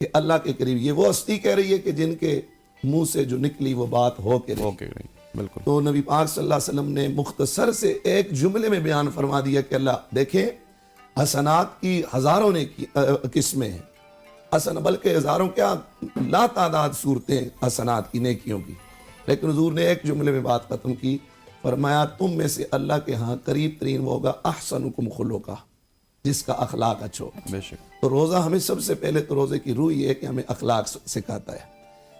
کہ اللہ کے قریب یہ وہ ہستی کہہ رہی ہے کہ جن کے منہ سے جو نکلی وہ بات ہو کے رہی. اوکے بالکل. تو نبی پاک صلی اللہ علیہ وسلم نے مختصر سے ایک جملے میں بیان فرما دیا کہ اللہ دیکھیں حسنات کی ہزاروں نے قسمیں ہیں, بلکہ ہزاروں کیا لا تعداد صورتیں حسنات کی نیکیوں کی, لیکن حضور نے ایک جملے میں بات ختم کی, فرمایا تم میں سے اللہ کے ہاں قریب ترین وہ ہوگا احسنکم خلقا, جس کا اخلاق اچھا ہو. بے شک. تو روزہ ہمیں سب سے پہلے تو روزے کی روح یہ ہے کہ ہمیں اخلاق سکھاتا ہے,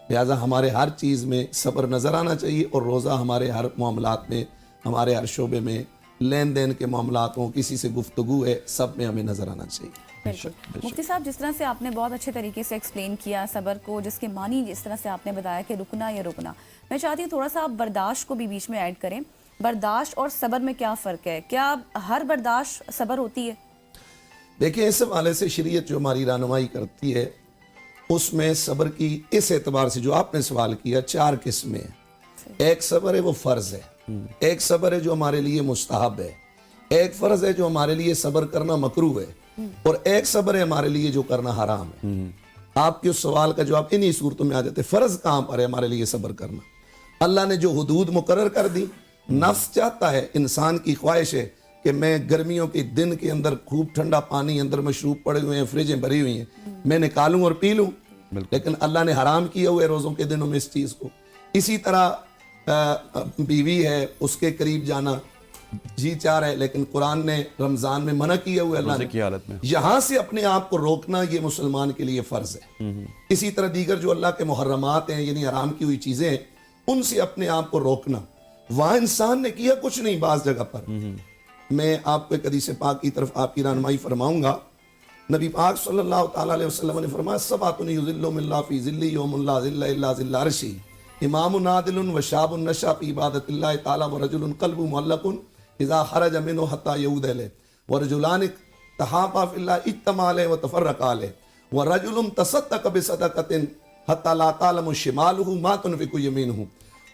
لہٰذا ہمارے ہر چیز میں صبر نظر آنا چاہیے, اور روزہ ہمارے ہر معاملات میں, ہمارے ہر شعبے میں, لین دین کے معاملات ہوں, کسی سے گفتگو ہے, سب میں ہمیں نظر آنا چاہیے. بالکل. مفتی صاحب جس طرح سے آپ نے بہت اچھے طریقے سے ایکسپلین کیا صبر کو, جس کے معنی جس طرح سے آپ نے بتایا کہ رکنا یا رکنا, میں چاہتی ہوں تھوڑا سا آپ برداشت کو بھی بیچ میں ایڈ کریں. برداشت اور صبر میں کیا فرق ہے؟ کیا ہر برداشت صبر ہوتی ہے؟ دیکھیں اس حوالے سے شریعت جو ہماری رہنمائی کرتی ہے اس میں صبر کی اس اعتبار سے جو آپ نے سوال کیا 4 قسمیں ہیں. ایک صبر ہے وہ فرض ہے, ایک صبر ہے جو ہمارے لیے مستحب ہے, ایک فرض ہے جو ہمارے لیے صبر کرنا مکروہ ہے, اور ایک صبر ہے ہمارے لیے جو کرنا حرام ہے. آپ کے اس سوال کا جواب انہی صورتوں میں آ جاتے. فرض کہاں پر ہے ہمارے لیے صبر کرنا؟ اللہ نے جو حدود مقرر کر دی, نفس چاہتا ہے, انسان کی خواہش ہے کہ میں گرمیوں کے دن کے اندر خوب ٹھنڈا پانی, اندر مشروب پڑے ہوئے ہیں, فریجیں بھری ہوئی ہیں, میں نکالوں اور پی لوں, لیکن اللہ نے حرام کیا ہوئے روزوں کے دنوں میں اس چیز کو. اسی طرح بیوی ہے, اس کے قریب جانا جی چاہ رہا ہے, لیکن قرآن نے رمضان میں منع کیا ہوئے, اللہ کی حالت میں نے یہاں سے اپنے آپ کو روکنا یہ مسلمان کے لیے فرض ہے. اسی طرح دیگر جو اللہ کے محرمات ہیں یعنی حرام کی ہوئی چیزیں ہیں, ان سے اپنے آپ کو روکنا. وہاں انسان نے کیا کچھ نہیں بعض جگہ پر. میں آپ کو ایک حدیث پاک کی طرف آپ کی رہنمائی فرماؤں گا. نبی پاک صلی اللہ تعالیٰ علیہ وسلم نے فرمایا سبعۃ یظلهم اللہ فی ظلہ یوم لا ظل الا ظل عرشہ, امام عادل وشاب نشأ فی عبادۃ اللہ تعالیٰ ورجل قلبہ معلق اذا خرج منہ حتی یعود الیہ ورجلان تحابا فی اللہ اجتمعا علیہ وتفرقا علیہ ورجل تصدق بصدقۃ حتی لا تعلم شمالہ ما تنفق یمینہ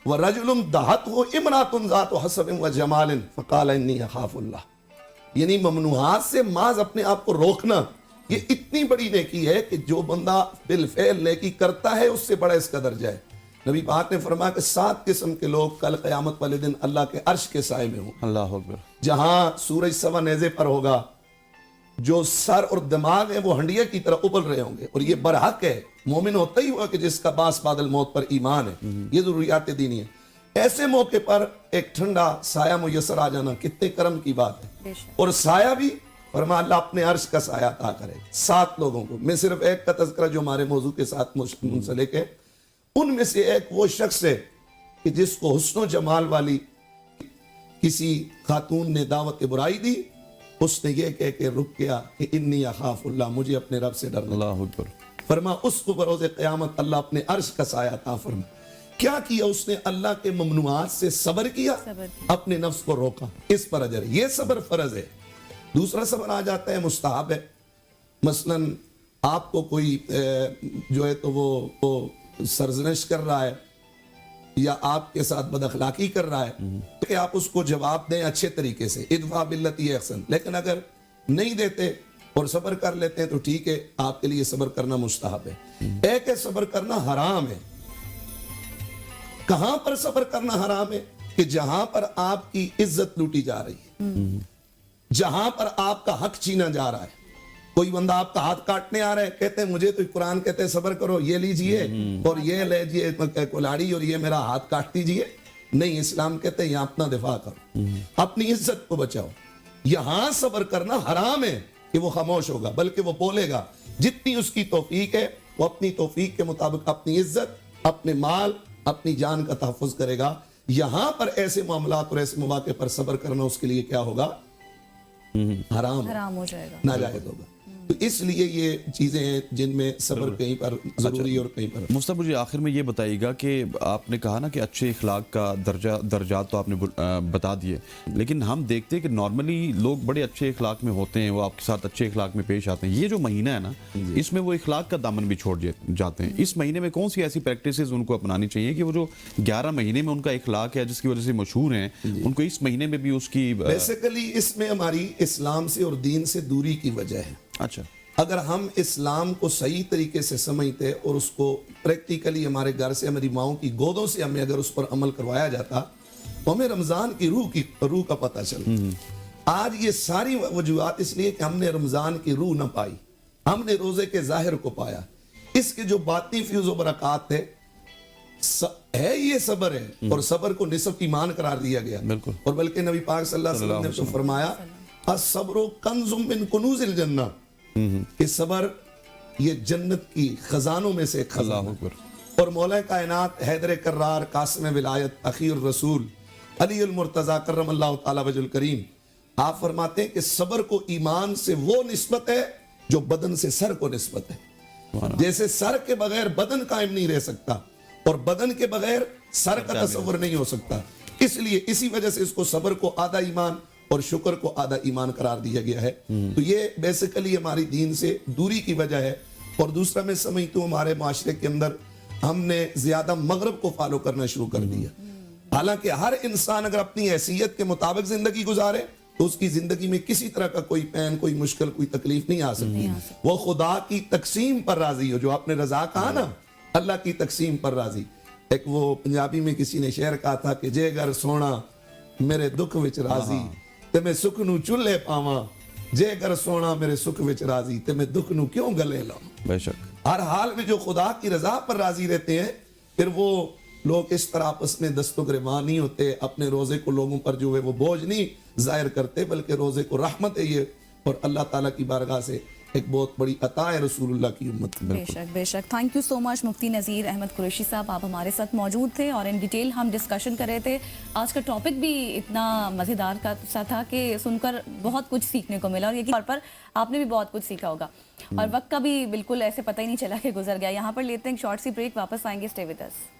ورجل دعته امرأة ذات حسب وجمال فقال انی اخاف اللہ. یعنی ممنوعات سے محض اپنے آپ کو روکنا یہ اتنی بڑی نیکی ہے کہ جو بندہ بالفعل نیکی کرتا ہے اس سے بڑا اس کا درجہ ہے. نبی پاک نے فرمایا کہ 7 قسم کے لوگ کل قیامت والے دن اللہ کے عرش کے سائے میں ہوں. اللہ اکبر. جہاں سورج سوا نیزے پر ہوگا, جو سر اور دماغ ہیں وہ ہنڈیا کی طرح ابل رہے ہوں گے, اور یہ برحق ہے. مومن ہوتا ہی ہوا کہ جس کا باس بادل موت پر ایمان ہے, یہ ضروریات دینی ہے. ایسے موقع پر ایک ٹھنڈا سایہ میسر آ جانا کتنے کرم کی بات ہے. اور سایہ بھی فرمایا اللہ اپنے عرش کا سایہ عطا کرے 7 لوگوں کو. میں صرف ایک کا تذکرہ جو ہمارے موضوع کے ساتھ منسلک ہے, ان میں سے ایک وہ شخص ہے کہ جس کو حسن و جمال والی کسی خاتون نے دعوت برائی دی, اس نے یہ کہہ کے رک گیا کہ انی اخاف اللہ, مجھے اپنے رب سے ڈرنا. اللہ اکبر. فرما اس کو بروز قیامت اللہ اپنے عرش کا سایہ عطا فرما. کیا کیا اس نے؟ اللہ کے ممنوعات سے صبر کیا, اپنے نفس کو روکا, اس پر اجر. یہ صبر فرض ہے. دوسرا صبر آ جاتا ہے مستحب ہے. مثلا آپ کو کوئی جو ہے تو وہ سرزنش کر رہا ہے یا آپ کے ساتھ بد اخلاقی کر رہا ہے, کہ آپ اس کو جواب دیں اچھے طریقے سے, ادفع باللتی احسن. لیکن اگر نہیں دیتے اور صبر کر لیتے ہیں تو ٹھیک ہے, آپ کے لیے صبر کرنا مستحب ہے. ایک ہے صبر کرنا حرام ہے. کہاں پر صبر کرنا حرام ہے؟ کہ جہاں پر آپ کی عزت لوٹی جا رہی ہے, جہاں پر آپ کا حق چھینا جا رہا ہے. کوئی بندہ آپ کا ہاتھ کاٹنے آ رہا ہے, کہتے ہیں مجھے تو قرآن کہتے ہیں صبر کرو, یہ لیجئے اور یہ لیجئے کلاڑی اور یہ میرا ہاتھ کاٹ دیجئے. نہیں, اسلام کہتے ہیں یہاں اپنا دفاع کرو, اپنی عزت کو بچاؤ. یہاں صبر کرنا حرام ہے کہ وہ خاموش ہوگا, بلکہ وہ بولے گا. جتنی اس کی توفیق ہے وہ اپنی توفیق کے مطابق اپنی عزت, اپنے مال, اپنی جان کا تحفظ کرے گا. یہاں پر ایسے معاملات اور ایسے مواقع پر صبر کرنا اس کے لیے کیا ہوگا؟ حرام ہو جائے گا, ناجائز ہوگا. تو اس لیے یہ چیزیں ہیں جن میں صبر کہیں پر ضروری اور کہیں پر. مصطفیٰ مجھے آخر میں یہ بتائیے گا کہ آپ نے کہا نا کہ اچھے اخلاق کا درجات تو آپ نے بتا دیے, لیکن ہم دیکھتے ہیں کہ نارملی لوگ بڑے اچھے اخلاق میں ہوتے ہیں, وہ آپ کے ساتھ اچھے اخلاق میں پیش آتے ہیں. یہ جو مہینہ ہے نا, اس میں وہ اخلاق کا دامن بھی چھوڑ جاتے ہیں. اس مہینے میں کون سی ایسی پریکٹسز ان کو اپنانی چاہیے کہ وہ جو 11 مہینے میں ان کا اخلاق ہے جس کی وجہ سے مشہور ہیں, ان کو اس مہینے میں بھی اس کی بیسیکلی اس میں ہماری اسلام سے اور دین سے دوری کی وجہ ہے. اچھا, اگر ہم اسلام کو صحیح طریقے سے سمجھتے اور اس کو پریکٹیکلی ہمارے گھر سے ہماری ماؤں کی گودوں سے ہمیں اگر اس پر عمل کروایا جاتا تو ہمیں رمضان کی روح کا پتہ چلتا۔ آج یہ ساری وجوہات اس لیے کہ ہم نے رمضان کی روح نہ پائی، ہم نے روزے کے ظاہر کو پایا، اس کے جو باطنی فیوز و برکات تھے ہے یہ صبر ہے، اور صبر کو نصف ایمان قرار دیا گیا، اور بلکہ نبی پاک صلی اللہ علیہ وسلم نے تو فرمایا الصبر کنز من کنوز الجنہ، کہ صبر یہ جنت کی خزانوں میں سے ایک خزانہ ہے۔ اور مولا کائنات حیدر کرار قاسم ولایت اخیر رسول علی المرتضی کرم اللہ تعالی وجہ الکریم آپ فرماتے ہیں کہ صبر کو ایمان سے وہ نسبت ہے جو بدن سے سر کو نسبت ہے۔ جیسے سر کے بغیر بدن قائم نہیں رہ سکتا اور بدن کے بغیر سر کا تصور نہیں ہو سکتا، اس لیے اسی وجہ سے اس کو صبر کو آدھا ایمان اور شکر کو آدھا ایمان قرار دیا گیا ہے۔ تو یہ بیسیکلی ہماری دین سے دوری کی وجہ ہے۔ اور دوسرا میں سمجھتا ہوں ہمارے معاشرے کے اندر ہم نے زیادہ مغرب کو فالو کرنا شروع کر دیا، حالانکہ ہر انسان اگر اپنی حیثیت کے مطابق زندگی گزارے تو اس کی زندگی میں کسی طرح کا کوئی پین، کوئی مشکل، کوئی تکلیف نہیں آ سکتی۔ وہ خدا کی تقسیم پر راضی ہو، جو آپ نے رضا کہا نا، اللہ کی تقسیم پر راضی۔ ایک وہ پنجابی میں کسی نے شعر کہا تھا کہ جے گر سونا میرے دکھ وچ راضی تے میں سکھ نو چولہے پاواں، جے گر سونا میرے سکھ وچ راضی تے میں دکھ نو کیوں گلے لاواں۔ بے شک ہر حال میں جو خدا کی رضا پر راضی رہتے ہیں، پھر وہ لوگ اس طرح آپس میں دست و گریباں نہیں ہوتے، اپنے روزے کو لوگوں پر جو ہے وہ بوجھ نہیں ظاہر کرتے، بلکہ روزے کو رحمت ہے یہ، اور اللہ تعالیٰ کی بارگاہ سے ایک بہت بڑی عطا ہے رسول اللہ کی امت۔ بے شک بے شک، تھینک یو سو مچ مفتی نذیر احمد قریشی صاحب، آپ ہمارے ساتھ موجود تھے اور ان ڈیٹیل ہم ڈسکشن کر رہے تھے۔ آج کا ٹاپک بھی اتنا مزیدار سا تھا کہ سن کر بہت کچھ سیکھنے کو ملا، اور یقینی طور پر آپ نے بھی بہت کچھ سیکھا ہوگا، اور وقت کا بھی بالکل ایسے پتہ ہی نہیں چلا کہ گزر گیا۔ یہاں پر لیتے ہیں ایک شارٹ سی بریک، واپس آئیں گے، اسٹے ود اس۔